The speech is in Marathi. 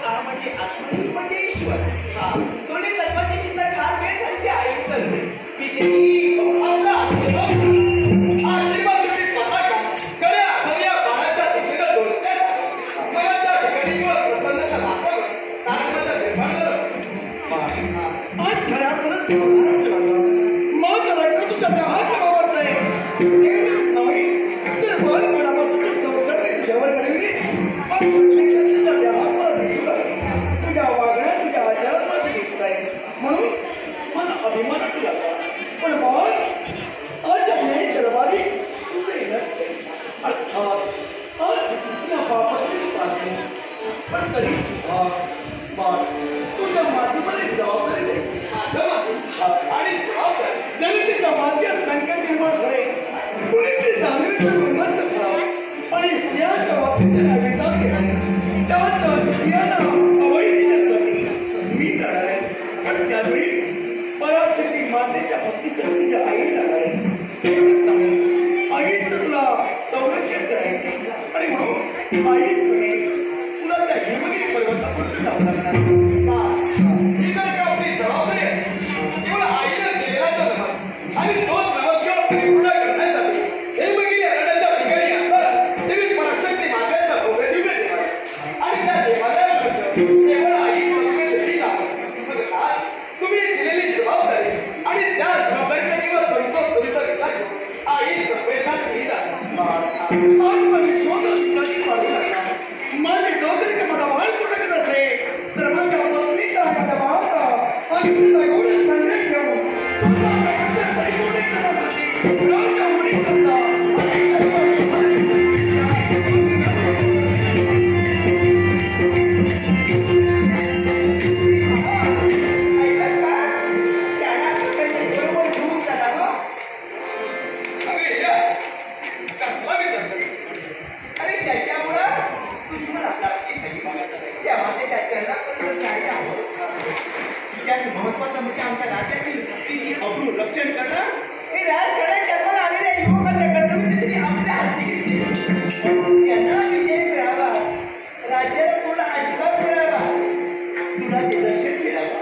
आ म्हणजे आत्मनी म्हणजे ईश्वर. दोन्ही तत्वाची चिंता फार वेळ झाली ते आई करते. बिचारी आपला आशीर्वाद तुम्ही स्वतः का खऱ्या खऱ्या बाळाच्या दिशेला डोलते. मला त्या ठिकाणीवर प्रसन्नता दाखव तारणाच्या निर्माण आज खऱ्या अर्थानं मग लागतं तुझ्या देहात वावरतंय. नव्हे तर बालपणापासून संस्कार मी तुझ्यावर घडविले. तुझ्या देहात मला दिसू लागले. तुझ्या वागण्यात तुझ्या आचारात मला दिसत आहे. म्हणून मला अभिमान तुला. पण बाळ आज नाही सर्वाधिक तुझे नसते. अर्थात आज तुझ्या बापाची प्रार्थना. पण तरी सुद्धा बाळ तुझ्या मातीमध्ये जबाबदारी द्यायची. आणि जरी तिच्या मातीत संकट निर्माण झाले कुणीतरी दानवीचं श्रीमंत करावं आणि स्त्रियांच्या बाबतीत विचार केला त्यात स्त्रियांना अवैधतेसाठी मी जाणार आहे. पण त्यावेळी पराशक्ती मातेच्या भक्तीसाठी तिच्या आई जाणार आहे. आईच तुला संरक्षण करायचे आणि म्हणून आई सुने तुला त्या हिमगिरी पर्वतापर्यंत जावं लागणार. आणि तोच नमस्कार पूर्ण करण्यासाठी हेमगिरी अरण्याच्या ठिकाणी असताना देवी पराशक्ती मातेचा भव्य दिव्य देव आणि त्या देवालयात केवळ आई देवी तुम्ही दिलेली जबाबदारी आणि त्या जबाबदारीचा किंवा त्वरित विचार घेऊन आई संवेदना केली माझे गौतरी मला वाढ पूर्ण करत असे तर माझ्या पत्नीचा आणि तिचा एवढे संदेश घेऊन महत्वाचं म्हणजे आमच्या राज्यातील स्त्रीची अब्रू रक्षण करणं हे राजकारणात जन्माला आलेल्या युवकांचं कर्तव्य तरी आपल्या हाती घेतले. त्यांना विजय मिळावा, राज्याला पूर्ण आशीर्वाद मिळावा, तुला ते दर्शन मिळावं.